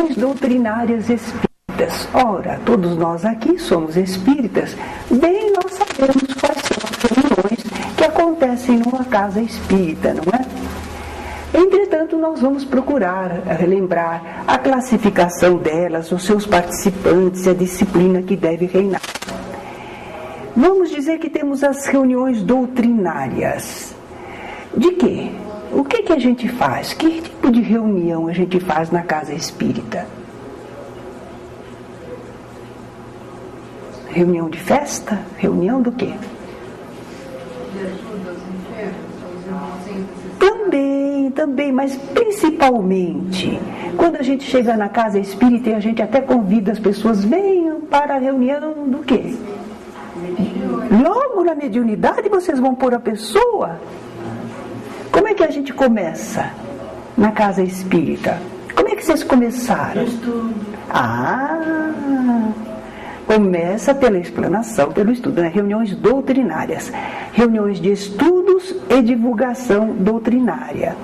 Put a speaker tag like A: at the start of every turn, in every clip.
A: reuniões doutrinárias espíritas. Ora, todos nós aqui somos espíritas, bem nós sabemos quais são as reuniões que acontecem numa casa espírita, não é? Entretanto, nós vamos procurar relembrar a classificação delas, os seus participantes e a disciplina que deve reinar. Vamos dizer que temos as reuniões doutrinárias. De quê? O que a gente faz? Que tipo de reunião a gente faz na casa espírita? Reunião de festa? Reunião do quê?
B: De ajuda aos enfermos,
A: Também, mas principalmente, quando a gente chega na casa espírita e a gente até convida as pessoas, venham para a reunião do quê? Logo na mediunidade vocês vão pôr a pessoa. Como é que a gente começa na casa espírita? Como é que vocês começaram? Começa pela explanação, pelo estudo, né? Reuniões doutrinárias, reuniões de estudos e divulgação doutrinária.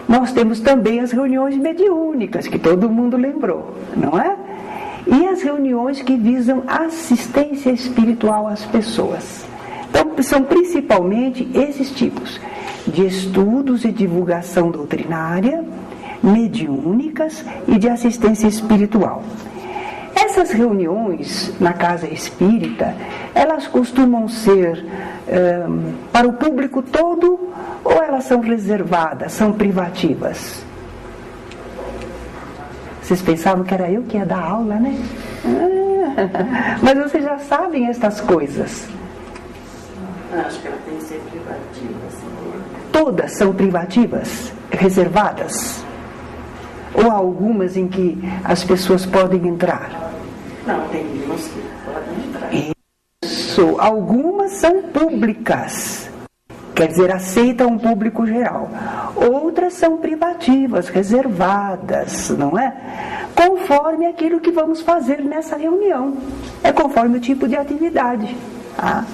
A: Nós temos também as reuniões mediúnicas, que todo mundo lembrou, não é? E as reuniões que visam assistência espiritual às pessoas. Então, são principalmente esses tipos de estudos e divulgação doutrinária, mediúnicas e de assistência espiritual. Essas reuniões na casa espírita, elas costumam ser para o público todo ou elas são reservadas, são privativas? Vocês pensavam que era eu que ia dar aula, né? Mas vocês já sabem estas coisas.
C: Acho que ela tem que ser privativa.
A: Todas são privativas, reservadas? Ou há algumas em que as pessoas podem entrar?
C: Não, tem umas que podem entrar.
A: Isso, algumas são públicas, quer dizer, aceitam um público geral. Outras são privativas, reservadas, não é? Conforme aquilo que vamos fazer nessa reunião. É conforme o tipo de atividade. Tá?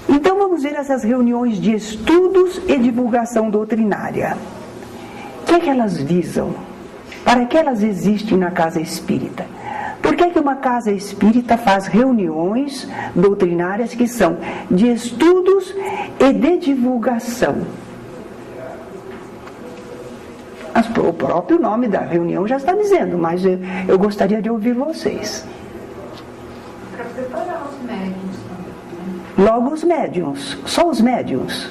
A: Então vamos ver essas reuniões de estudos e divulgação doutrinária. O que é que elas visam? Para que elas existem na casa espírita? Por que uma casa espírita faz reuniões doutrinárias que são de estudos e de divulgação? O próprio nome da reunião já está dizendo, mas eu gostaria de ouvir vocês.
B: para preparar os médiuns.
A: Logo os médiuns, só os médiuns.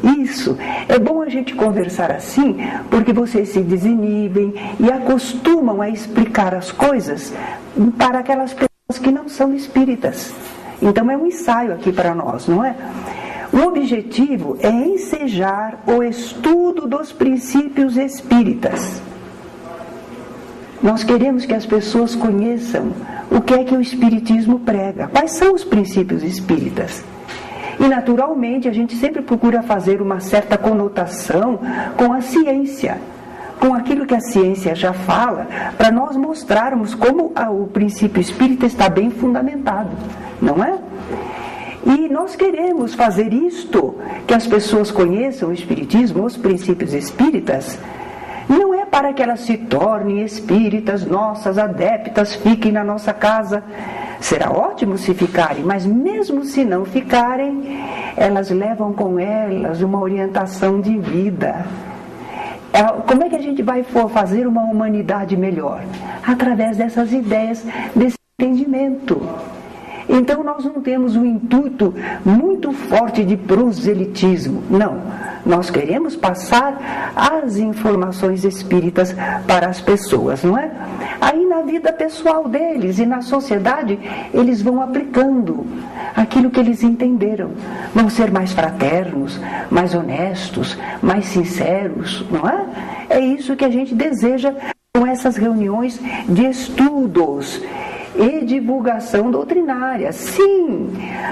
A: Isso. É bom a gente conversar assim, porque vocês se desinibem e acostumam a explicar as coisas para aquelas pessoas que não são espíritas. Então é um ensaio aqui para nós, não é? O objetivo é ensejar o estudo dos princípios espíritas. Nós queremos que as pessoas conheçam o que é que o Espiritismo prega, quais são os princípios espíritas. E naturalmente a gente sempre procura fazer uma certa conotação com a ciência, com aquilo que a ciência já fala, para nós mostrarmos como o princípio espírita está bem fundamentado, não é? E nós queremos fazer isto, que as pessoas conheçam o Espiritismo, os princípios espíritas, não é para que elas se tornem espíritas nossas, adeptas, fiquem na nossa casa. Será ótimo se ficarem, mas mesmo se não ficarem, elas levam com elas uma orientação de vida. Como é que a gente vai fazer uma humanidade melhor? Através dessas ideias, desse entendimento. Então nós não temos um intuito muito forte de proselitismo, não. Nós queremos passar as informações espíritas para as pessoas, não é? Aí na vida pessoal deles e na sociedade, eles vão aplicando aquilo que eles entenderam. Vão ser mais fraternos, mais honestos, mais sinceros, não é? É isso que a gente deseja com essas reuniões de estudos e divulgação doutrinária. Sim,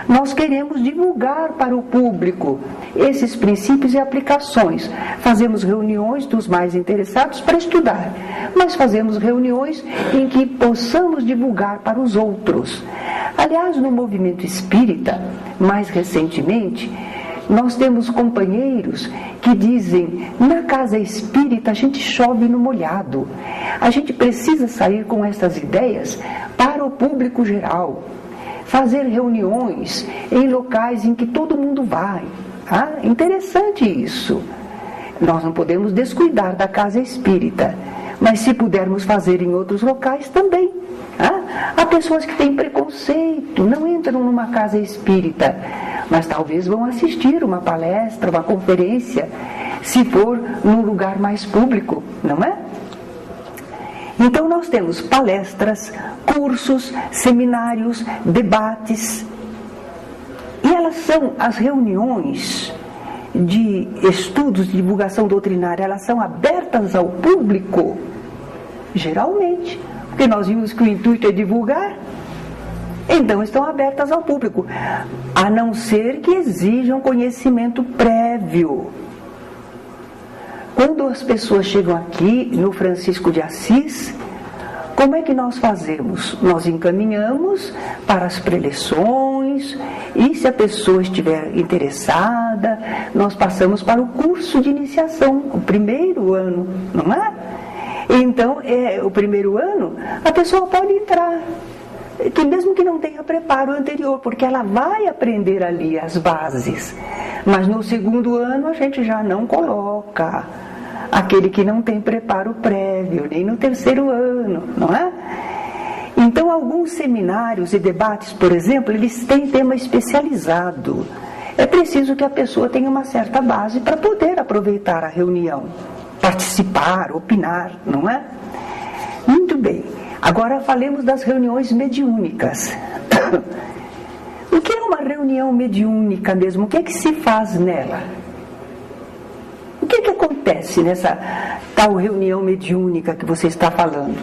A: nós queremos divulgar para o público esses princípios e aplicações. Fazemos reuniões dos mais interessados para estudar, mas fazemos reuniões em que possamos divulgar para os outros. Aliás, no movimento espírita, mais recentemente, Nós temos companheiros que dizem, na casa espírita a gente chove no molhado. A gente precisa sair com essas ideias para o público geral. Fazer reuniões em locais em que todo mundo vai. Interessante isso. Nós não podemos descuidar da casa espírita, mas se pudermos fazer em outros locais também. Há pessoas que têm preconceito, não entram numa casa espírita, mas talvez vão assistir uma palestra, uma conferência, se for num lugar mais público, não é? Então nós temos palestras, cursos, seminários, debates, e elas são as reuniões de estudos de divulgação doutrinária, elas são abertas ao público, geralmente, porque nós vimos que o intuito é divulgar, então estão abertas ao público, a não ser que exijam conhecimento prévio. Quando as pessoas chegam aqui no Francisco de Assis, como é que nós fazemos? Nós encaminhamos para as preleções, e se a pessoa estiver interessada, nós passamos para o curso de iniciação, o primeiro ano, não é? Então, o primeiro ano, a pessoa pode entrar, que mesmo que não tenha preparo anterior, porque ela vai aprender ali as bases. Mas no segundo ano a gente já não coloca aquele que não tem preparo prévio, nem no terceiro ano, não é? Então, alguns seminários e debates, por exemplo, eles têm tema especializado. É preciso que a pessoa tenha uma certa base para poder aproveitar a reunião, participar, opinar, não é? Muito bem. Agora falemos das reuniões mediúnicas. O que é uma reunião mediúnica mesmo? O que é que se faz nela? O que é que acontece nessa tal reunião mediúnica que você está falando?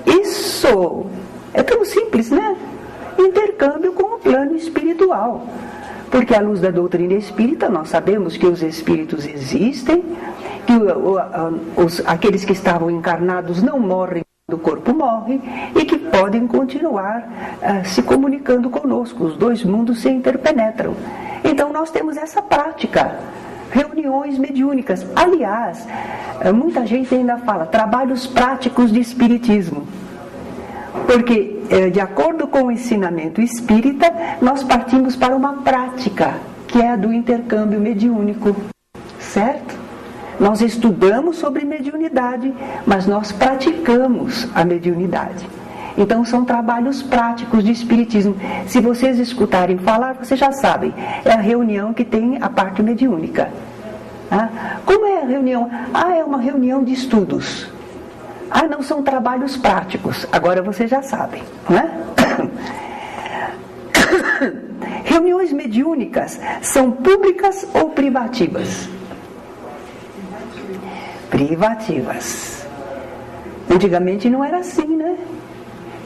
A: Isso! É tão simples, né? Intercâmbio com o plano espiritual. Porque à luz da doutrina espírita nós sabemos que os espíritos existem, que aqueles que estavam encarnados não morrem quando o corpo morre e que podem continuar se comunicando conosco. Os dois mundos se interpenetram. Então nós temos essa prática, reuniões mediúnicas. Aliás, muita gente ainda fala trabalhos práticos de espiritismo. Porque, de acordo com o ensinamento espírita, nós partimos para uma prática, que é a do intercâmbio mediúnico, certo? Nós estudamos sobre mediunidade, mas nós praticamos a mediunidade. Então, são trabalhos práticos de espiritismo. Se vocês escutarem falar, vocês já sabem, é a reunião que tem a parte mediúnica. Como é a reunião? É uma reunião de estudos. Não são trabalhos práticos. Agora vocês já sabem, não é? Reuniões mediúnicas são públicas ou privativas? Privativas. Antigamente não era assim, né?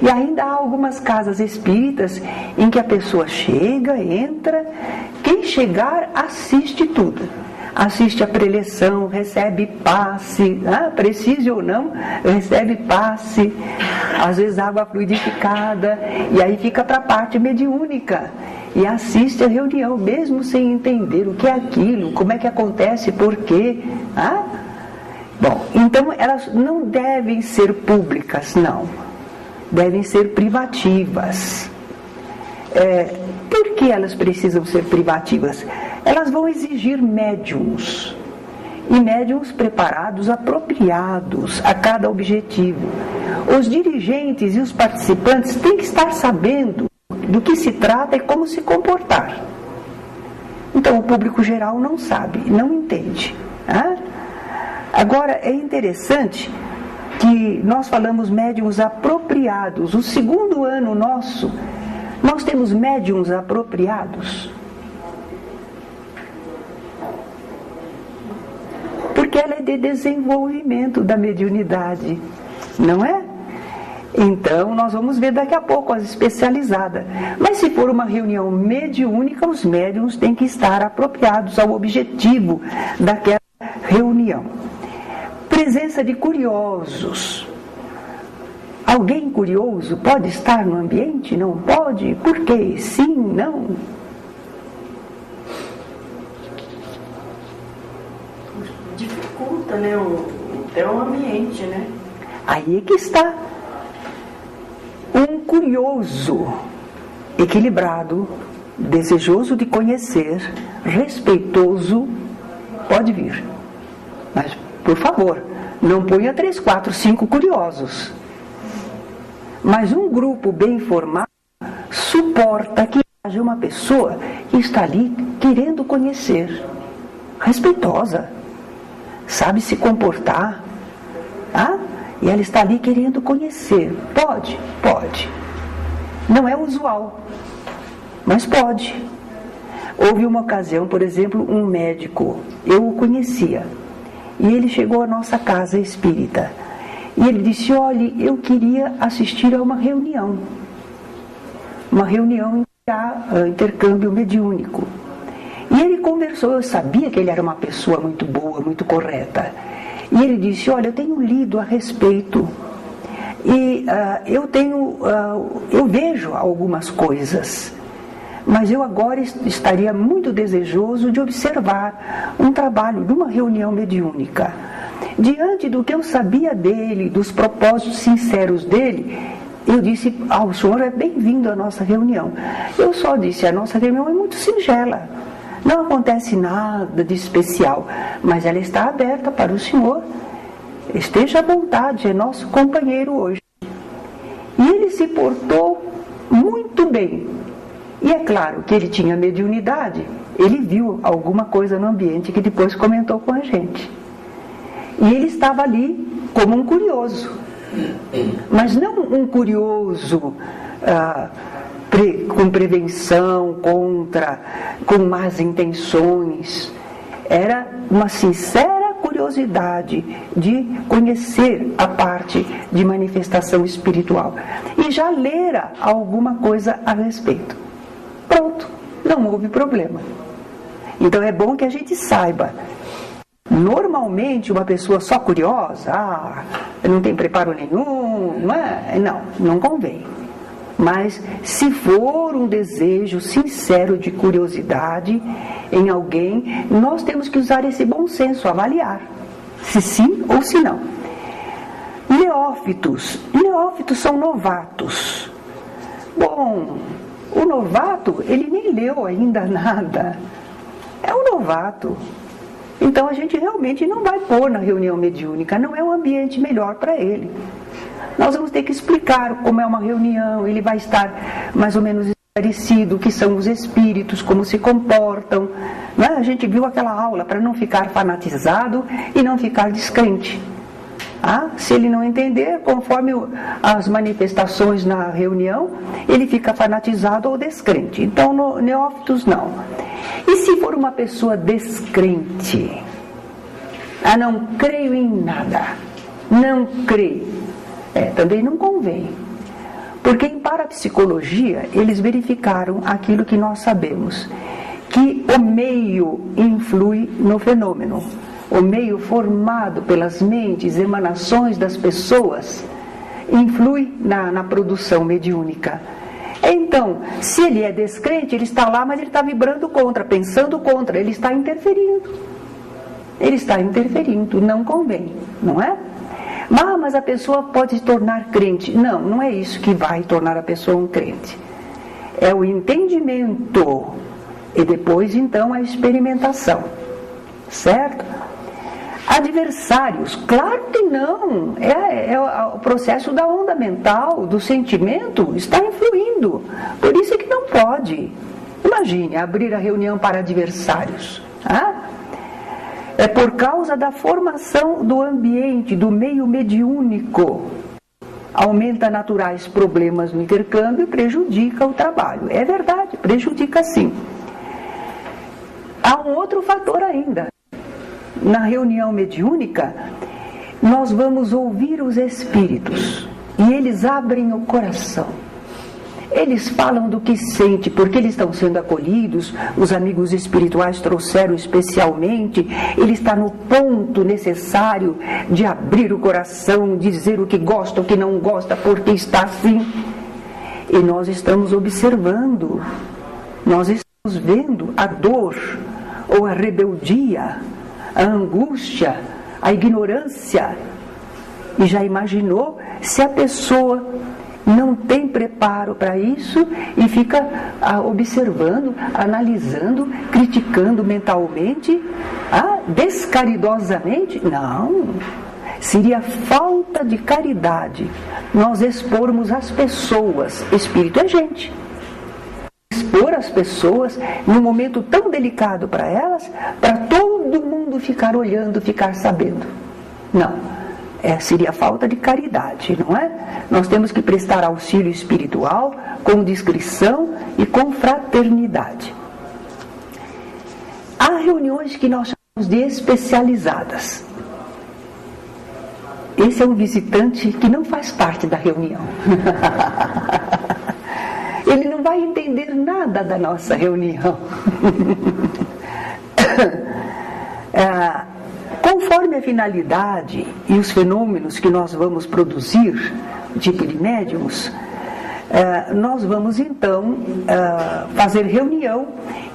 A: E ainda há algumas casas espíritas em que a pessoa chega, entra, quem chegar assiste tudo. Assiste a preleção, recebe passe, precise ou não, recebe passe, às vezes água fluidificada, e aí fica para a parte mediúnica, e assiste a reunião, mesmo sem entender o que é aquilo, como é que acontece, por quê. Bom, então elas não devem ser públicas, não, devem ser privativas. Por que elas precisam ser privativas? Elas vão exigir médiums, e médiums preparados, apropriados a cada objetivo. Os dirigentes e os participantes têm que estar sabendo do que se trata e como se comportar. Então o público geral não sabe, não entende. Agora é interessante que nós falamos médiums apropriados. O segundo ano nosso, nós temos médiums apropriados. Porque ela é de desenvolvimento da mediunidade, não é? Então, nós vamos ver daqui a pouco as especializadas. Mas se for uma reunião mediúnica, os médiuns têm que estar apropriados ao objetivo daquela reunião. Presença de curiosos. Alguém curioso pode estar no ambiente? Não pode? Por quê? Sim, não?
C: Dificulta, né? Até o ambiente, né?
A: Aí é que está. Um curioso, equilibrado, desejoso de conhecer, respeitoso, pode vir. Mas, por favor, não ponha 3, 4, 5 curiosos. Mas um grupo bem formado suporta que haja uma pessoa que está ali querendo conhecer, respeitosa, sabe se comportar, e ela está ali querendo conhecer. Pode? Pode. Não é usual, mas pode. Houve uma ocasião, por exemplo, um médico, eu o conhecia, e ele chegou à nossa casa espírita. E ele disse: olha, eu queria assistir a uma reunião em intercâmbio mediúnico. E ele conversou, eu sabia que ele era uma pessoa muito boa, muito correta. E ele disse: olha, eu tenho lido a respeito e eu vejo algumas coisas, mas eu agora estaria muito desejoso de observar um trabalho de uma reunião mediúnica. Diante do que eu sabia dele, dos propósitos sinceros dele, eu disse: o senhor é bem-vindo à nossa reunião. Eu só disse: a nossa reunião é muito singela, não acontece nada de especial, mas ela está aberta para o senhor. Esteja à vontade, é nosso companheiro hoje. E ele se portou muito bem. E é claro que ele tinha mediunidade, ele viu alguma coisa no ambiente que depois comentou com a gente. E ele estava ali como um curioso, mas não um curioso com prevenção, com más intenções. Era uma sincera curiosidade de conhecer a parte de manifestação espiritual e já lera alguma coisa a respeito. Pronto, não houve problema. Então é bom que a gente saiba. Normalmente uma pessoa só curiosa, não tem preparo nenhum, não convém. Mas se for um desejo sincero de curiosidade em alguém, nós temos que usar esse bom senso, avaliar se sim ou se não. Neófitos são novatos. Bom, o novato, ele nem leu ainda nada, é um novato. Então a gente realmente não vai pôr na reunião mediúnica, não é um ambiente melhor para ele. Nós vamos ter que explicar como é uma reunião, ele vai estar mais ou menos esclarecido o que são os espíritos, como se comportam. Não é? A gente viu aquela aula para não ficar fanatizado e não ficar descrente. Se ele não entender, conforme as manifestações na reunião, ele fica fanatizado ou descrente. Então, neófitos não. E se for uma pessoa descrente? Não creio em nada. Não creio. Também não convém. Porque em parapsicologia, eles verificaram aquilo que nós sabemos, que o meio influi no fenômeno. O meio formado pelas mentes, emanações das pessoas, influi na produção mediúnica. Então, se ele é descrente, ele está lá, mas ele está vibrando contra, pensando contra, ele está interferindo. Ele está interferindo, não convém, não é? Mas a pessoa pode se tornar crente. Não é isso que vai tornar a pessoa um crente. É o entendimento e depois, então, a experimentação. Certo? Adversários, claro que não. É o processo da onda mental, do sentimento, está influindo. Por isso é que não pode. Imagine, abrir a reunião para adversários. É por causa da formação do ambiente, do meio mediúnico. Aumenta naturais problemas no intercâmbio e prejudica o trabalho. É verdade, prejudica sim. Há um outro fator ainda. Na reunião mediúnica, nós vamos ouvir os espíritos e eles abrem o coração. Eles falam do que sente, porque eles estão sendo acolhidos, os amigos espirituais trouxeram especialmente, ele está no ponto necessário de abrir o coração, dizer o que gosta, o que não gosta, porque está assim. E nós estamos observando, nós estamos vendo a dor, ou a rebeldia, a angústia, a ignorância. E já imaginou se a pessoa não tem preparo para isso e fica observando, analisando, criticando mentalmente, descaridosamente? Não. Seria falta de caridade nós expormos as pessoas. Espírito é gente. Expor as pessoas num momento tão delicado para elas, para todo mundo ficar olhando, ficar sabendo. Não. Seria falta de caridade, não é? Nós temos que prestar auxílio espiritual com discrição e com fraternidade. Há reuniões que nós chamamos de especializadas. Esse é um visitante que não faz parte da reunião. Ele não vai entender nada da nossa reunião. Conforme a finalidade e os fenômenos que nós vamos produzir, tipo de médiums, nós vamos então fazer reunião,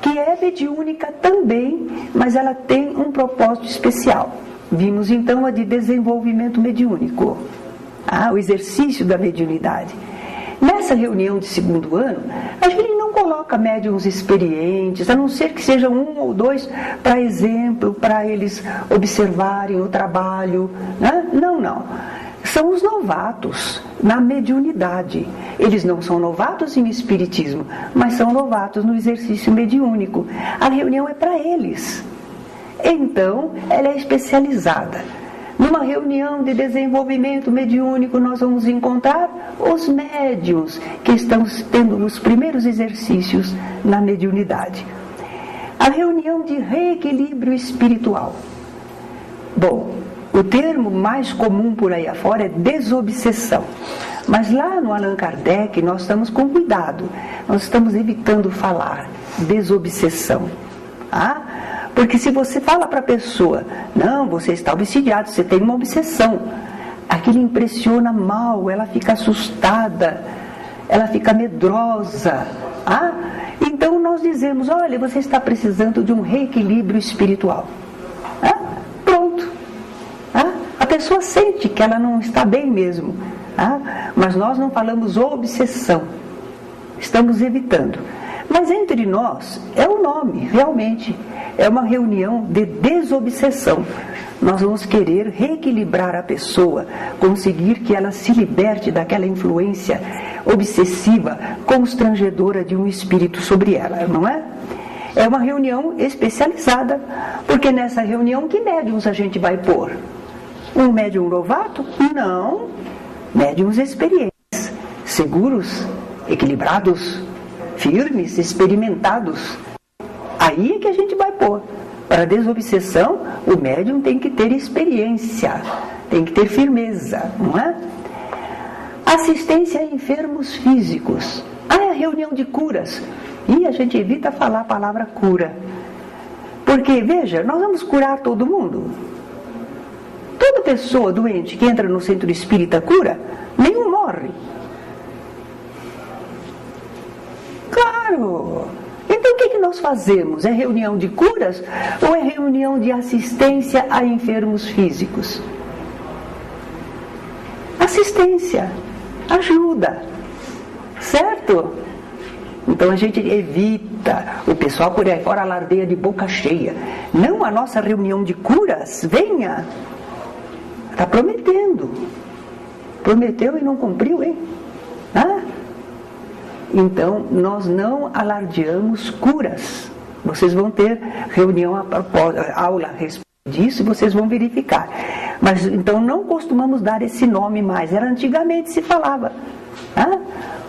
A: que é mediúnica também, mas ela tem um propósito especial. Vimos então a de desenvolvimento mediúnico, o exercício da mediunidade. Nessa reunião de segundo ano, a gente não coloca médiuns experientes, a não ser que sejam um ou dois para exemplo, para eles observarem o trabalho, né? Não. São os novatos na mediunidade. Eles não são novatos em espiritismo, mas são novatos no exercício mediúnico. A reunião é para eles. Então, ela é especializada. Numa reunião de desenvolvimento mediúnico, nós vamos encontrar os médiuns que estão tendo os primeiros exercícios na mediunidade. A reunião de reequilíbrio espiritual. Bom, o termo mais comum por aí afora é desobsessão. Mas lá no Allan Kardec nós estamos com cuidado. Nós estamos evitando falar desobsessão. Porque se você fala para a pessoa, não, você está obsidiado, você tem uma obsessão, aquilo impressiona mal, ela fica assustada, ela fica medrosa. Então nós dizemos, olha, você está precisando de um reequilíbrio espiritual. Pronto. A pessoa sente que ela não está bem mesmo. Mas nós não falamos obsessão, estamos evitando. Mas entre nós, é o nome, realmente. É uma reunião de desobsessão. Nós vamos querer reequilibrar a pessoa, conseguir que ela se liberte daquela influência obsessiva, constrangedora de um espírito sobre ela, não é? É uma reunião especializada, porque nessa reunião, que médiuns a gente vai pôr? Um médium novato? Não. Médiuns experientes, seguros, equilibrados, firmes, experimentados. Aí é que a gente vai pôr. Para a desobsessão, o médium tem que ter experiência, tem que ter firmeza, não é? Assistência a enfermos físicos. É a reunião de curas. E a gente evita falar a palavra cura. Porque, veja, nós vamos curar todo mundo. Toda pessoa doente que entra no centro espírita cura, nenhum morre. Claro! Então o que nós fazemos? É reunião de curas ou é reunião de assistência a enfermos físicos? Assistência, ajuda, certo? Então a gente evita, o pessoal por aí fora alardeia de boca cheia. Não, a nossa reunião de curas, venha. Está prometendo. Prometeu e não cumpriu, hein? Então, nós não alardeamos curas. Vocês vão ter reunião, aula a respeito disso, e vocês vão verificar. Mas, então, não costumamos dar esse nome mais. Era antigamente se falava.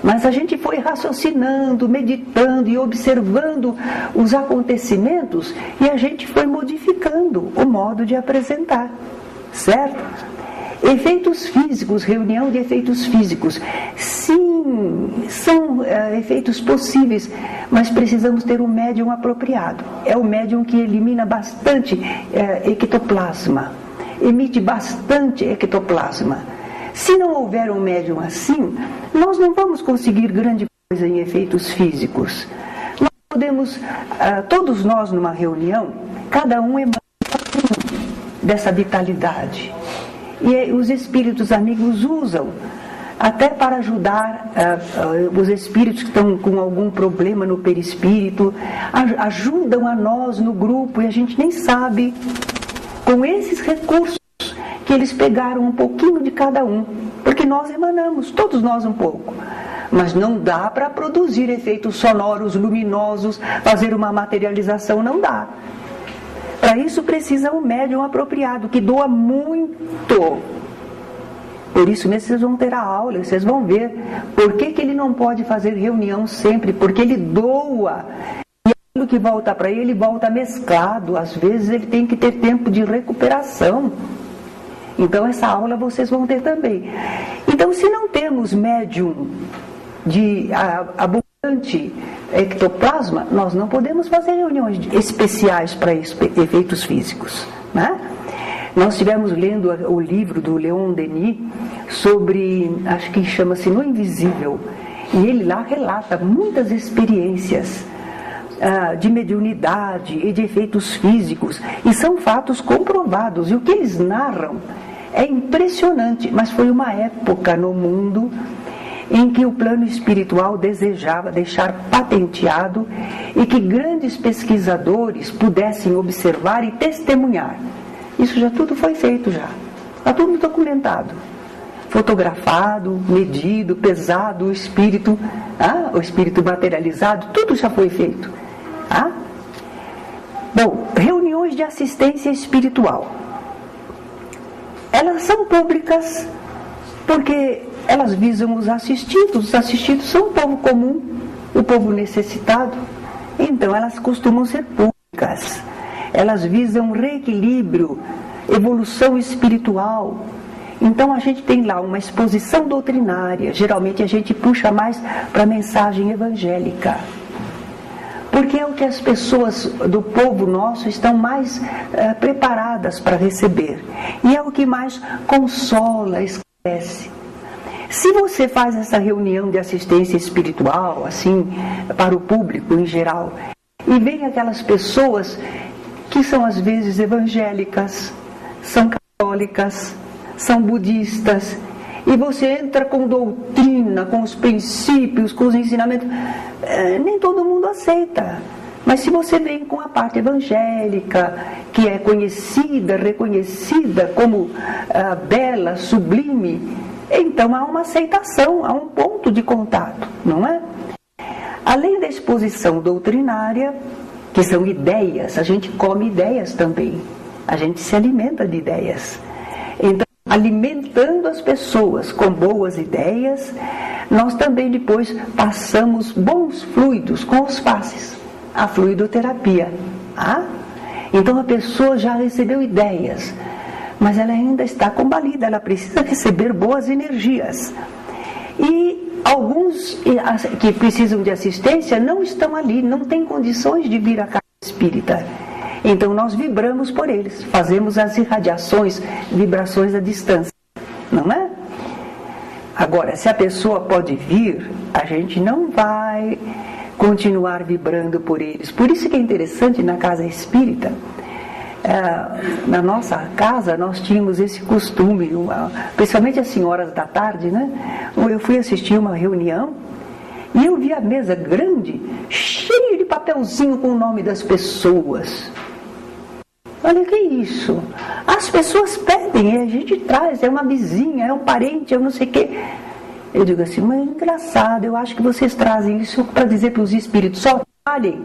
A: Mas a gente foi raciocinando, meditando e observando os acontecimentos, e a gente foi modificando o modo de apresentar. Certo? Efeitos físicos, reunião de efeitos físicos. Sim, são efeitos possíveis, mas precisamos ter um médium apropriado. É o médium que elimina bastante ectoplasma, emite bastante ectoplasma. Se não houver um médium assim, nós não vamos conseguir grande coisa em efeitos físicos. Nós podemos, todos nós numa reunião, cada um emana dessa vitalidade. E os espíritos amigos usam até para ajudar os espíritos que estão com algum problema no perispírito, ajudam a nós no grupo e a gente nem sabe, com esses recursos que eles pegaram um pouquinho de cada um, porque nós emanamos, todos nós um pouco, mas não dá para produzir efeitos sonoros, luminosos, fazer uma materialização, não dá. Para isso precisa um médium apropriado, que doa muito. Por isso mesmo vocês vão ter a aula, vocês vão ver por que ele não pode fazer reunião sempre, porque ele doa. E aquilo que volta para ele, volta mesclado. Às vezes ele tem que ter tempo de recuperação. Então essa aula vocês vão ter também. Então, se não temos médium de abundante ectoplasma, nós não podemos fazer reuniões especiais para efeitos físicos, né? Nós estivemos lendo o livro do Leon Denis sobre, acho que chama-se No Invisível, e ele lá relata muitas experiências de mediunidade e de efeitos físicos, e são fatos comprovados, e o que eles narram é impressionante. Mas foi uma época no mundo em que o plano espiritual desejava deixar patenteado e que grandes pesquisadores pudessem observar e testemunhar. Isso já tudo foi feito já. Está tudo documentado. Fotografado, medido, pesado, o espírito materializado, tudo já foi feito. Bom, reuniões de assistência espiritual. Elas são públicas porque elas visam os assistidos são o povo comum, o povo necessitado, então elas costumam ser públicas. Elas visam reequilíbrio, evolução espiritual. Então a gente tem lá uma exposição doutrinária, geralmente a gente puxa mais para a mensagem evangélica, porque é o que as pessoas do povo nosso estão mais preparadas para receber, e é o que mais consola, esclarece. Se você faz essa reunião de assistência espiritual, assim, para o público em geral, e vem aquelas pessoas que são às vezes evangélicas, são católicas, são budistas, e você entra com doutrina, com os princípios, com os ensinamentos, nem todo mundo aceita. Mas se você vem com a parte evangélica, que é conhecida, reconhecida como bela, sublime, então há uma aceitação, há um ponto de contato, não é? Além da exposição doutrinária, que são ideias, a gente come ideias também, a gente se alimenta de ideias. Então, alimentando as pessoas com boas ideias, nós também depois passamos bons fluidos com os passes, a fluidoterapia. Então a pessoa já recebeu ideias, mas ela ainda está combalida, ela precisa receber boas energias. E alguns que precisam de assistência não estão ali, não têm condições de vir à casa espírita. Então nós vibramos por eles, fazemos as irradiações, vibrações à distância, não é? Agora, se a pessoa pode vir, a gente não vai continuar vibrando por eles. Por isso que é interessante na casa espírita, na nossa casa nós tínhamos esse costume, principalmente às senhoras da tarde, né? Eu fui assistir uma reunião e eu vi a mesa grande, cheia de papelzinho com o nome das pessoas. Olha, que isso? As pessoas pedem, a gente traz, é uma vizinha, é um parente, é um não sei o quê. Eu digo assim, mas é engraçado, eu acho que vocês trazem isso para dizer para os espíritos, só trabalhem.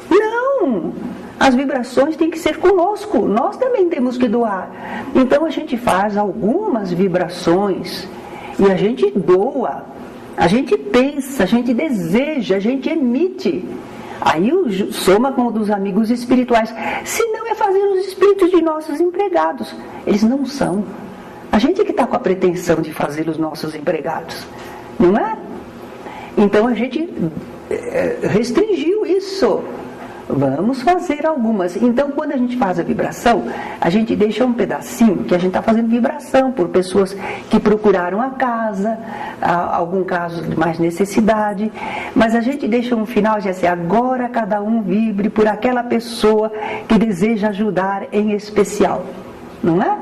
A: Não! As vibrações têm que ser conosco, nós também temos que doar. Então a gente faz algumas vibrações e a gente doa, a gente pensa, a gente deseja, a gente emite. Aí soma com o dos amigos espirituais. Se não, é fazer os espíritos de nossos empregados. Eles não são. A gente que está com a pretensão de fazer os nossos empregados, não é? Então a gente restringiu isso. Vamos fazer algumas. Então, quando a gente faz a vibração, a gente deixa um pedacinho que a gente está fazendo vibração por pessoas que procuraram a casa, algum caso de mais necessidade, mas a gente deixa um final de assim, agora cada um vibre por aquela pessoa que deseja ajudar em especial, não é?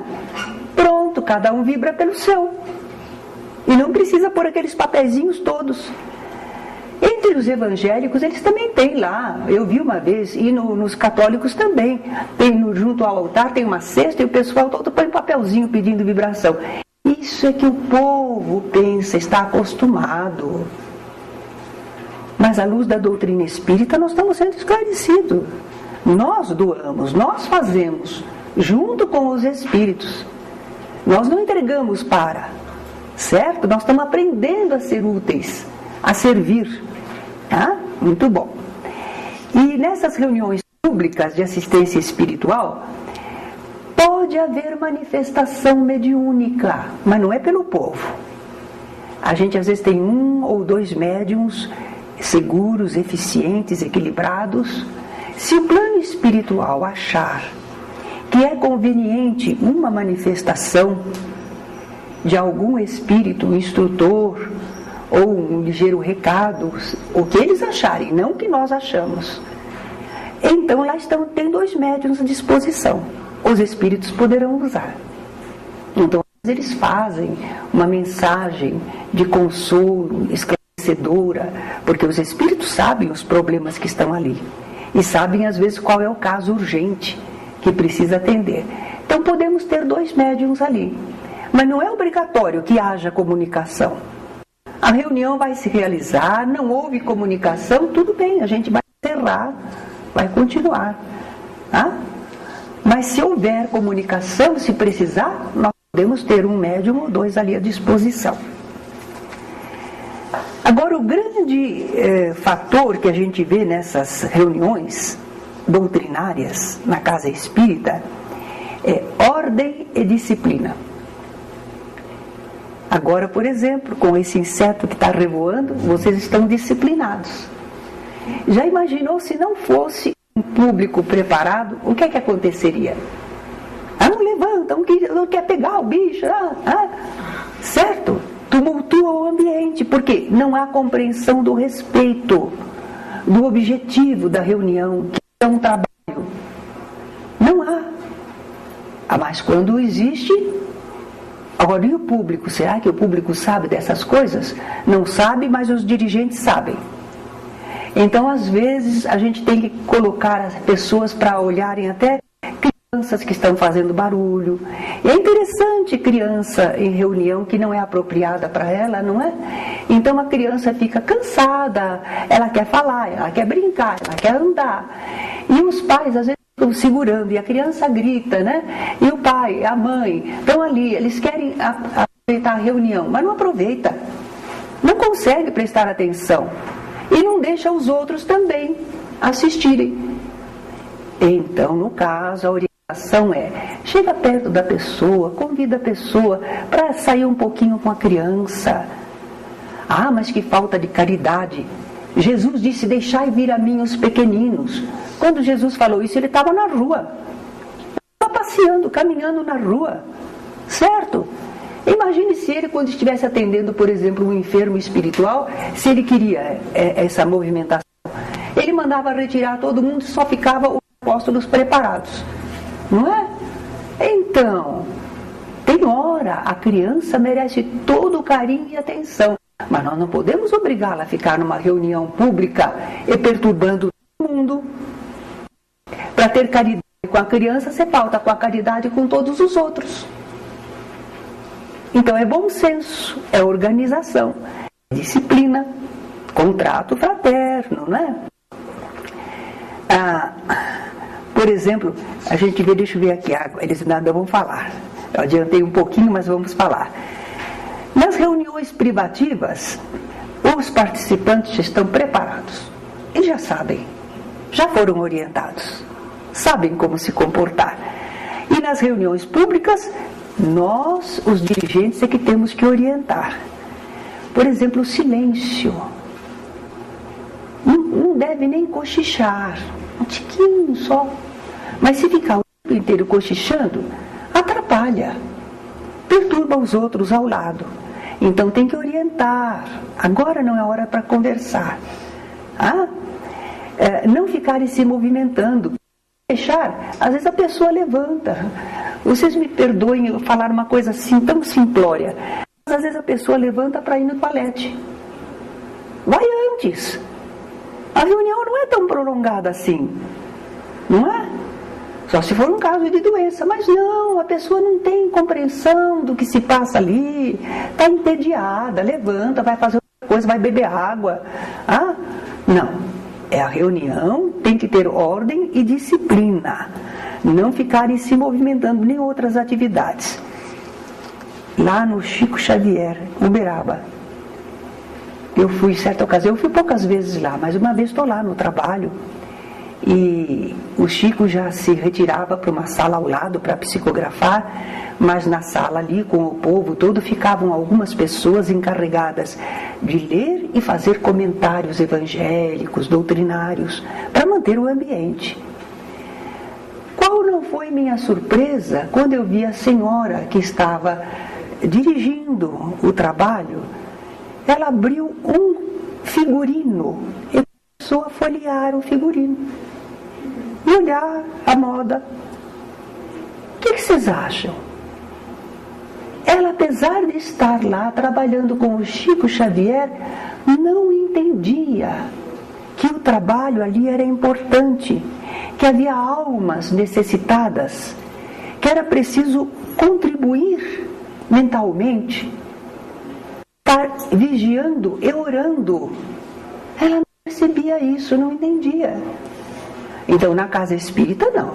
A: Pronto, cada um vibra pelo seu. E não precisa pôr aqueles papeizinhos todos. Entre os evangélicos, eles também têm lá, eu vi uma vez, e nos católicos também, tem junto ao altar, tem uma cesta e o pessoal todo põe um papelzinho pedindo vibração. Isso é que o povo pensa, está acostumado. Mas à luz da doutrina espírita, nós estamos sendo esclarecidos. Nós doamos, nós fazemos, junto com os espíritos. Nós não entregamos para, certo? Nós estamos aprendendo a ser úteis, a servir. Ah, muito bom. E nessas reuniões públicas de assistência espiritual, pode haver manifestação mediúnica, mas não é pelo povo. A gente às vezes tem 1 ou 2 médiums seguros, eficientes, equilibrados. Se o plano espiritual achar que é conveniente uma manifestação de algum espírito, um instrutor, ou um ligeiro recado, o que eles acharem, não o que nós achamos. Então lá estão, tem 2 médiuns à disposição. Os espíritos poderão usar. Então eles fazem uma mensagem de consolo, esclarecedora, porque os espíritos sabem os problemas que estão ali. E sabem às vezes qual é o caso urgente que precisa atender. Então podemos ter 2 médiuns ali. Mas não é obrigatório que haja comunicação. A reunião vai se realizar, não houve comunicação, tudo bem, a gente vai encerrar, vai continuar. Tá? Mas se houver comunicação, se precisar, nós podemos ter 1 médium ou 2 ali à disposição. Agora, o grande fator que a gente vê nessas reuniões doutrinárias na casa espírita é ordem e disciplina. Agora, por exemplo, com esse inseto que está revoando, vocês estão disciplinados. Já imaginou se não fosse um público preparado, o que é que aconteceria? Não levanta, não quer pegar o bicho, certo? Tumultua o ambiente, porque não há compreensão do respeito, do objetivo da reunião, que é um trabalho. Não há. Mas quando existe... Agora, e o público? Será que o público sabe dessas coisas? Não sabe, mas os dirigentes sabem. Então, às vezes, a gente tem que colocar as pessoas para olharem até crianças que estão fazendo barulho. E é interessante criança em reunião que não é apropriada para ela, não é? Então, a criança fica cansada, ela quer falar, ela quer brincar, ela quer andar. E os pais, às vezes, estão segurando, e a criança grita, né? E o pai, a mãe, estão ali, eles querem aproveitar a reunião, mas não aproveita. Não consegue prestar atenção. E não deixa os outros também assistirem. Então, no caso, a orientação é, chega perto da pessoa, convida a pessoa para sair um pouquinho com a criança. Ah, mas que falta de caridade. Jesus disse, deixai vir a mim os pequeninos. Quando Jesus falou isso, ele estava na rua. Estava passeando, caminhando na rua. Certo? Imagine se ele, quando estivesse atendendo, por exemplo, um enfermo espiritual, se ele queria essa movimentação. Ele mandava retirar todo mundo e só ficava os apóstolos preparados. Não é? Então, tem hora, a criança merece todo o carinho e atenção. Mas nós não podemos obrigá-la a ficar numa reunião pública e perturbando todo mundo. Para ter caridade com a criança, você falta com a caridade com todos os outros. Então é bom senso, é organização, é disciplina, contrato fraterno, né? Por exemplo, a gente vê, deixa eu ver aqui, eles nada vão falar. Eu adiantei um pouquinho, mas vamos falar. Nas reuniões privativas, os participantes estão preparados. Eles já sabem já foram orientados, sabem como se comportar. E nas reuniões públicas, nós, os dirigentes, é que temos que orientar. Por exemplo, o silêncio. Não deve nem cochichar, um tiquinho só. Mas se ficar o tempo inteiro cochichando, atrapalha, perturba os outros ao lado. Então tem que orientar. Agora não é hora para conversar. Não ficarem se movimentando. Fechar, às vezes a pessoa levanta. Vocês me perdoem eu falar uma coisa assim tão simplória. Mas às vezes a pessoa levanta para ir no toalete. Vai antes. A reunião não é tão prolongada assim. Não é? Só se for um caso de doença. Mas não, a pessoa não tem compreensão do que se passa ali. Está entediada, levanta, vai fazer outra coisa, vai beber água. Não. É a reunião, tem que ter ordem e disciplina. Não ficarem se movimentando nem outras atividades. Lá no Chico Xavier, Uberaba. Eu fui, certa ocasião, eu fui poucas vezes lá, mas uma vez estou lá no trabalho. E o Chico já se retirava para uma sala ao lado para psicografar, mas na sala ali com o povo todo ficavam algumas pessoas encarregadas de ler e fazer comentários evangélicos, doutrinários, para manter o ambiente. Qual não foi minha surpresa quando eu vi a senhora que estava dirigindo o trabalho? Ela abriu um figurino e começou a folhear o figurino e olhar a moda. O que vocês acham? Ela, apesar de estar lá trabalhando com o Chico Xavier, não entendia que o trabalho ali era importante, que havia almas necessitadas, que era preciso contribuir mentalmente, estar vigiando e orando. Ela não percebia isso, não entendia. Então, na casa espírita, não.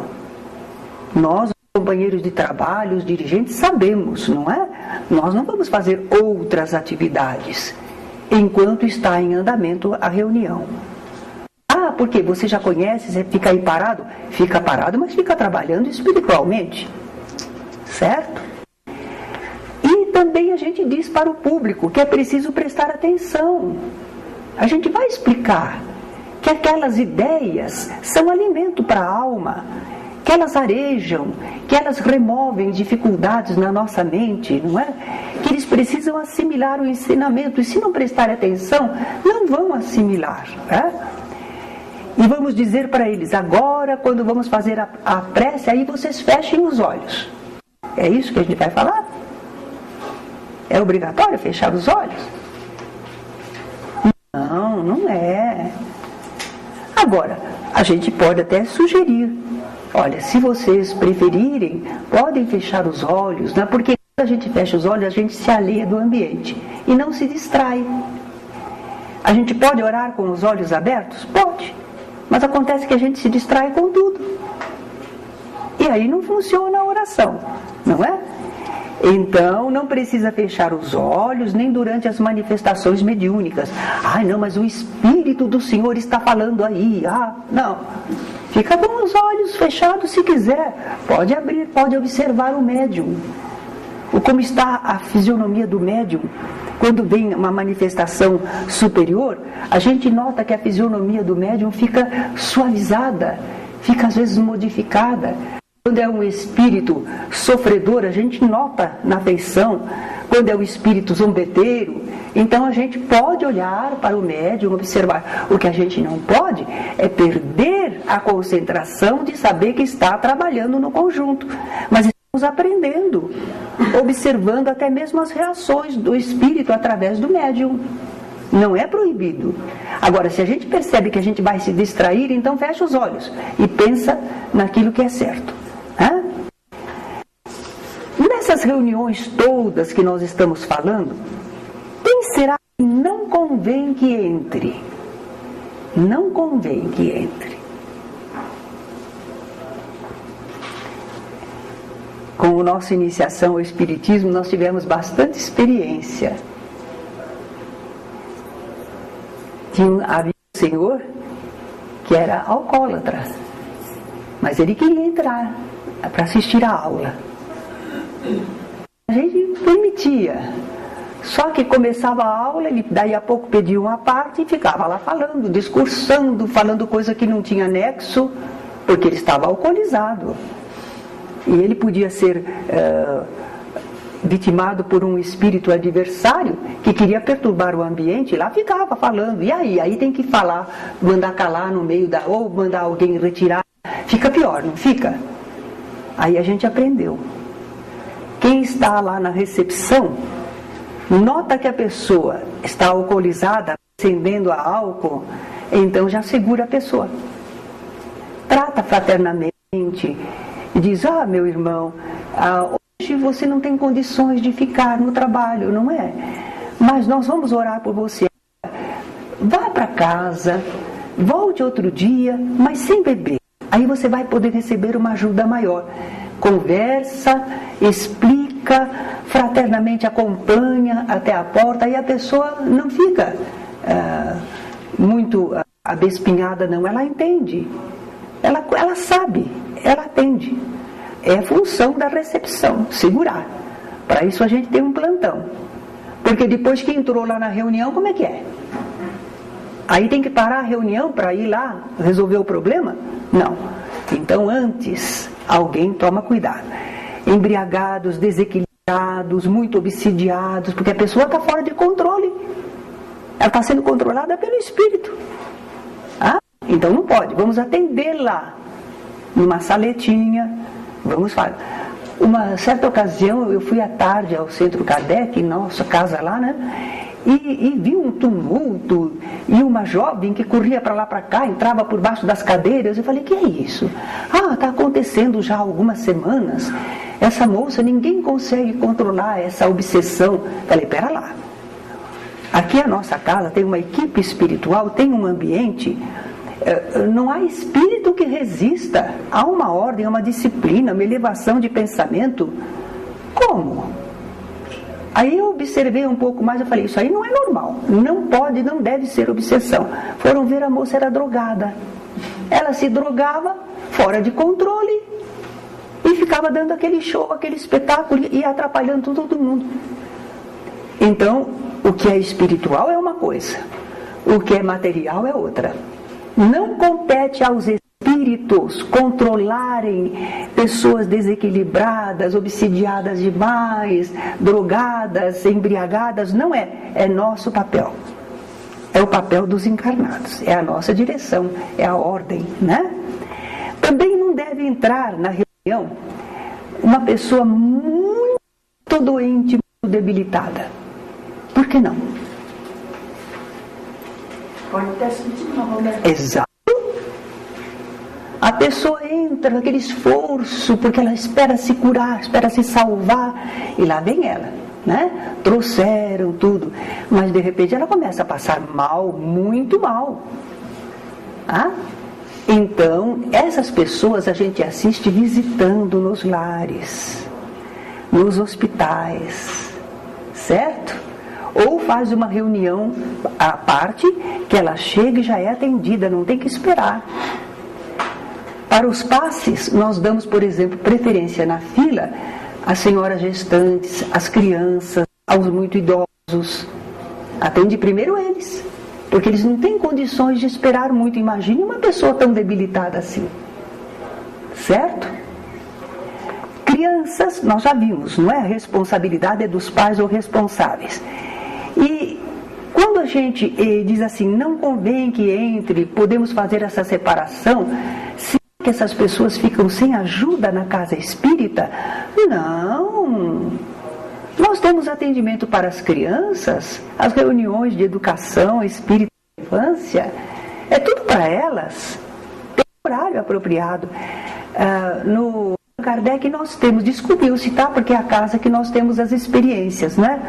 A: Nós, companheiros de trabalho, os dirigentes, sabemos, não é? Nós não vamos fazer outras atividades enquanto está em andamento a reunião. Porque você já conhece, você fica aí parado? Fica parado, mas fica trabalhando espiritualmente. Certo? E também a gente diz para o público que é preciso prestar atenção. A gente vai explicar que aquelas ideias são alimento para a alma, que elas arejam, que elas removem dificuldades na nossa mente, não é? Que eles precisam assimilar o ensinamento, e se não prestar atenção, não vão assimilar. E vamos dizer para eles, agora quando vamos fazer a prece, aí vocês fechem os olhos. É isso que a gente vai falar? É obrigatório fechar os olhos? Não, não é. Agora, a gente pode até sugerir. Olha, se vocês preferirem, podem fechar os olhos, né? Porque quando a gente fecha os olhos, a gente se alheia do ambiente e não se distrai. A gente pode orar com os olhos abertos? Pode. Mas acontece que a gente se distrai com tudo. E aí não funciona a oração, não é? Então, não precisa fechar os olhos, nem durante as manifestações mediúnicas. Não, mas o Espírito do Senhor está falando aí. Não. Fica com os olhos fechados se quiser. Pode abrir, pode observar o médium. Como está a fisionomia do médium. Quando vem uma manifestação superior, a gente nota que a fisionomia do médium fica suavizada, fica às vezes modificada. Quando é um espírito sofredor, a gente nota na feição. Quando é um espírito zombeteiro, então a gente pode olhar para o médium, observar. O que a gente não pode é perder a concentração de saber que está trabalhando no conjunto. Mas estamos aprendendo, observando até mesmo as reações do espírito através do médium. Não é proibido. Agora, se a gente percebe que a gente vai se distrair, então fecha os olhos e pensa naquilo que é certo. Nessas reuniões todas que nós estamos falando, quem será que não convém que entre? Não convém que entre. Com a nossa iniciação ao Espiritismo, nós tivemos bastante experiência. Havia um senhor que era alcoólatra. Mas ele queria entrar para assistir a aula. A gente permitia. Só que começava a aula, ele daí a pouco pedia uma parte e ficava lá falando, discursando, falando coisa que não tinha nexo, porque ele estava alcoolizado. E ele podia ser vitimado por um espírito adversário que queria perturbar o ambiente, e lá ficava falando. E aí tem que falar, mandar calar no meio da... ou mandar alguém retirar. Fica pior, não fica? Aí a gente aprendeu. Quem está lá na recepção, nota que a pessoa está alcoolizada, acendendo a álcool, então já segura a pessoa. Trata fraternamente e diz: meu irmão, hoje você não tem condições de ficar no trabalho, não é? Mas nós vamos orar por você. Vá para casa, volte outro dia, mas sem beber. Aí você vai poder receber uma ajuda maior. Conversa, explica, fraternamente acompanha até a porta, aí a pessoa não fica muito abespinhada, não. Ela entende, ela sabe, ela atende. É função da recepção, segurar. Para isso a gente tem um plantão. Porque depois que entrou lá na reunião, como é que é? Aí tem que parar a reunião para ir lá resolver o problema? Não. Então antes, alguém toma cuidado. Embriagados, desequilibrados, muito obsidiados, porque a pessoa está fora de controle. Ela está sendo controlada pelo espírito. Então não pode. Vamos atender lá, numa saletinha. Vamos falar. Uma certa ocasião, eu fui à tarde ao Centro Kardec, nossa casa lá, né? E vi um tumulto, e uma jovem que corria para lá para cá, entrava por baixo das cadeiras. Eu falei: que é isso? Está acontecendo já há algumas semanas. Essa moça, ninguém consegue controlar essa obsessão. Falei: pera lá. Aqui a nossa casa tem uma equipe espiritual, tem um ambiente. Não há espírito que resista. Há uma ordem, há uma disciplina, uma elevação de pensamento. Como? Aí eu observei um pouco mais, eu falei: isso aí não é normal, não pode, não deve ser obsessão. Foram ver, a moça era drogada. Ela se drogava, fora de controle, e ficava dando aquele show, aquele espetáculo, e atrapalhando todo mundo. Então, o que é espiritual é uma coisa, o que é material é outra. Não compete aos espíritos controlarem pessoas desequilibradas, obsidiadas demais, drogadas, embriagadas. Não é. É nosso papel. É o papel dos encarnados. É a nossa direção. É a ordem, né? Também não deve entrar na reunião uma pessoa muito doente, muito debilitada. Por que não?
C: Pode ter sentido uma Roberta.
A: Exato. A pessoa entra naquele esforço, porque ela espera se curar, espera se salvar, e lá vem ela, né? Trouxeram tudo, mas de repente ela começa a passar mal, muito mal. Então, essas pessoas a gente assiste visitando nos lares, nos hospitais, certo? Ou faz uma reunião à parte, que ela chega e já é atendida, não tem que esperar. Para os passes, nós damos, por exemplo, preferência na fila às senhoras gestantes, às crianças, aos muito idosos. Atende primeiro eles, porque eles não têm condições de esperar muito. Imagine uma pessoa tão debilitada assim. Certo? Crianças, nós já vimos, não é? A responsabilidade é dos pais ou responsáveis. E quando a gente diz assim, não convém que entre, podemos fazer essa separação, se que essas pessoas ficam sem ajuda na casa espírita? Não. Nós temos atendimento para as crianças, as reuniões de educação espírita e infância, é tudo para elas. Tem horário apropriado. No Kardec nós temos, descobriu-se, tá? Porque é a casa que nós temos as experiências, né?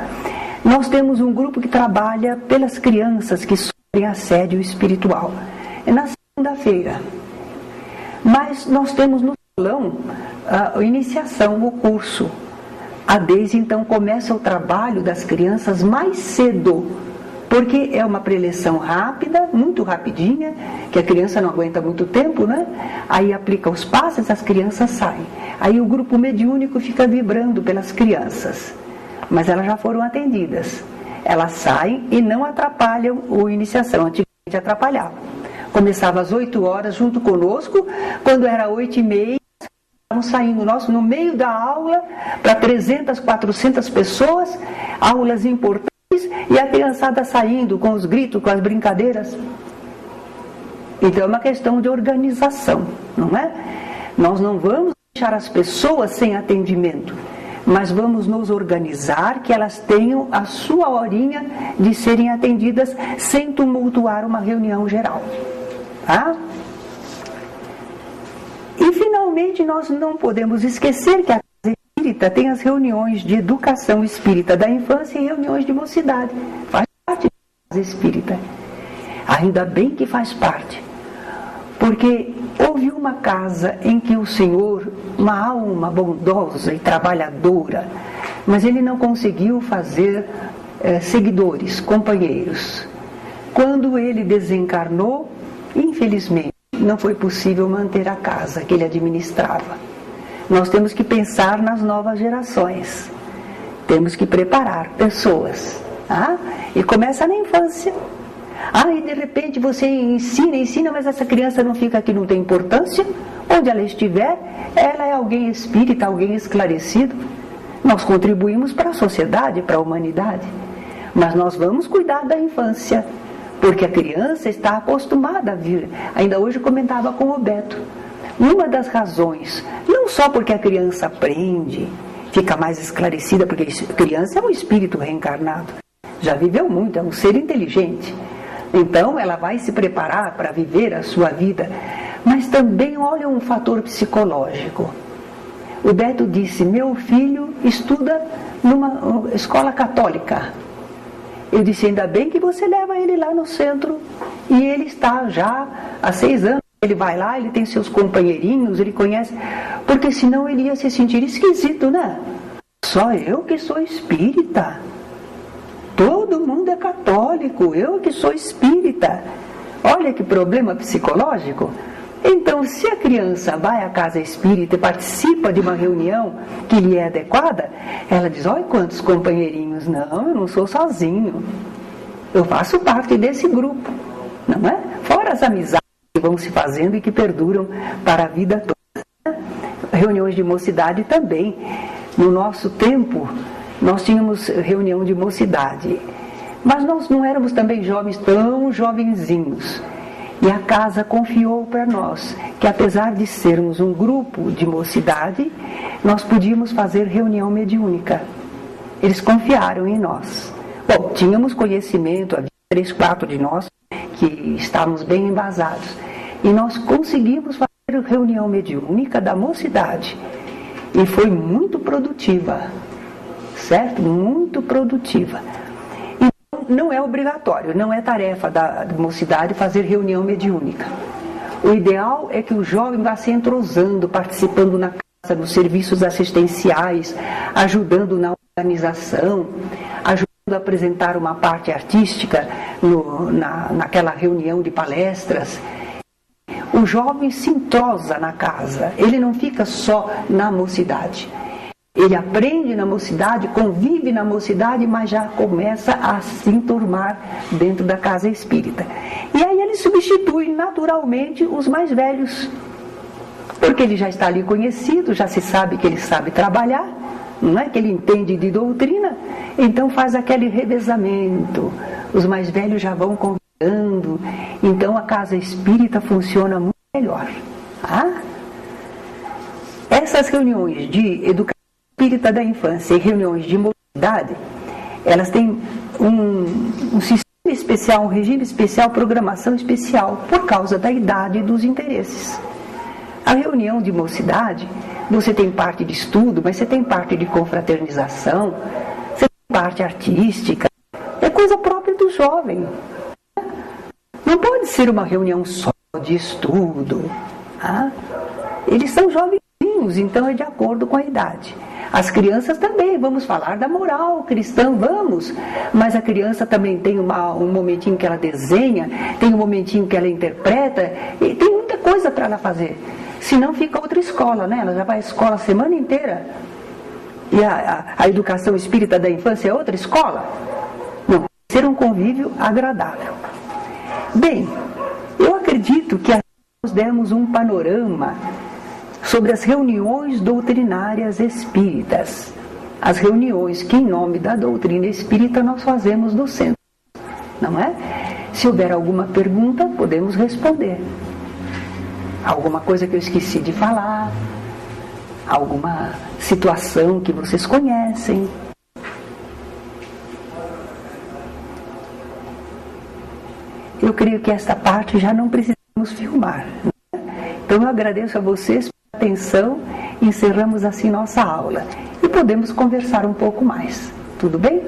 A: Nós temos um grupo que trabalha pelas crianças que sofrem assédio espiritual. É na segunda-feira. Mas nós temos no salão a iniciação, o curso. A Deise então começa o trabalho das crianças mais cedo, porque é uma preleção rápida, muito rapidinha, que a criança não aguenta muito tempo, né? Aí aplica os passes, as crianças saem. Aí o grupo mediúnico fica vibrando pelas crianças, mas elas já foram atendidas. Elas saem e não atrapalham a iniciação. Antigamente atrapalhava. Começava às 8 horas junto conosco, quando era 8h30, estavam saindo no meio da aula para 300, 400 pessoas, aulas importantes, e a criançada saindo com os gritos, com as brincadeiras. Então é uma questão de organização, não é? Nós não vamos deixar as pessoas sem atendimento, mas vamos nos organizar que elas tenham a sua horinha de serem atendidas sem tumultuar uma reunião geral. Tá? E finalmente nós não podemos esquecer que a Casa Espírita tem as reuniões de educação espírita da infância e reuniões de mocidade. Faz parte da Casa Espírita. Ainda bem que faz parte. Porque houve uma casa em que o Senhor, uma alma bondosa e trabalhadora, mas ele não conseguiu fazer seguidores, companheiros. Quando ele desencarnou, infelizmente, não foi possível manter a casa que ele administrava. Nós temos que pensar nas novas gerações. Temos que preparar pessoas. Tá? E começa na infância. E de repente você ensina, mas essa criança não fica aqui, não tem importância. Onde ela estiver, ela é alguém espírita, alguém esclarecido. Nós contribuímos para a sociedade, para a humanidade. Mas nós vamos cuidar da infância, porque a criança está acostumada a vir. Ainda hoje eu comentava com o Beto. Uma das razões, não só porque a criança aprende, fica mais esclarecida, porque a criança é um espírito reencarnado. Já viveu muito, é um ser inteligente. Então ela vai se preparar para viver a sua vida. Mas também olha um fator psicológico. O Beto disse, meu filho estuda numa escola católica. Eu disse, ainda bem que você leva ele lá no centro. E ele está já há 6 anos. Ele vai lá, ele tem seus companheirinhos, ele conhece. Porque senão ele ia se sentir esquisito, né? Só eu que sou espírita. Todo mundo é católico, eu que sou espírita. Olha que problema psicológico. Então, se a criança vai à casa espírita e participa de uma reunião que lhe é adequada, ela diz, olha quantos companheirinhos. Não, eu não sou sozinho. Eu faço parte desse grupo, não é? Fora as amizades que vão se fazendo e que perduram para a vida toda. Reuniões de mocidade também. No nosso tempo, nós tínhamos reunião de mocidade, mas nós não éramos também jovens, tão jovenzinhos. E a casa confiou para nós que, apesar de sermos um grupo de mocidade, nós podíamos fazer reunião mediúnica. Eles confiaram em nós. Bom, tínhamos conhecimento, havia 3, 4 de nós que estávamos bem embasados. E nós conseguimos fazer reunião mediúnica da mocidade. E foi muito produtiva. Certo? Muito produtiva. Não é obrigatório, não é tarefa da mocidade fazer reunião mediúnica. O ideal é que o jovem vá se entrosando, participando na casa, nos serviços assistenciais, ajudando na organização, ajudando a apresentar uma parte artística naquela reunião de palestras. O jovem se entrosa na casa, ele não fica só na mocidade. Ele aprende na mocidade, convive na mocidade, mas já começa a se enturmar dentro da casa espírita. E aí ele substitui naturalmente os mais velhos, porque ele já está ali conhecido, já se sabe que ele sabe trabalhar, não é que ele entende de doutrina, então faz aquele revezamento. Os mais velhos já vão convidando, então a casa espírita funciona muito melhor. Tá? Essas reuniões de educação espírita da infância e reuniões de mocidade, elas têm um sistema especial, um regime especial, programação especial, por causa da idade e dos interesses. A reunião de mocidade, você tem parte de estudo, mas você tem parte de confraternização, você tem parte artística, é coisa própria do jovem. Não pode ser uma reunião só de estudo. Tá? Eles são jovenzinhos, então é de acordo com a idade. As crianças também, vamos falar da moral cristã, vamos. Mas a criança também tem um momentinho que ela desenha, tem um momentinho que ela interpreta, e tem muita coisa para ela fazer. Senão fica outra escola, né? Ela já vai à escola a semana inteira. E a educação espírita da infância é outra escola? Não, ser um convívio agradável. Bem, eu acredito que nós demos um panorama sobre as reuniões doutrinárias espíritas. As reuniões que, em nome da doutrina espírita, nós fazemos no centro. Não é? Se houver alguma pergunta, podemos responder. Alguma coisa que eu esqueci de falar, alguma situação que vocês conhecem. Eu creio que esta parte já não precisamos filmar. Então eu agradeço a vocês pela atenção, encerramos assim nossa aula e podemos conversar um pouco mais. Tudo bem?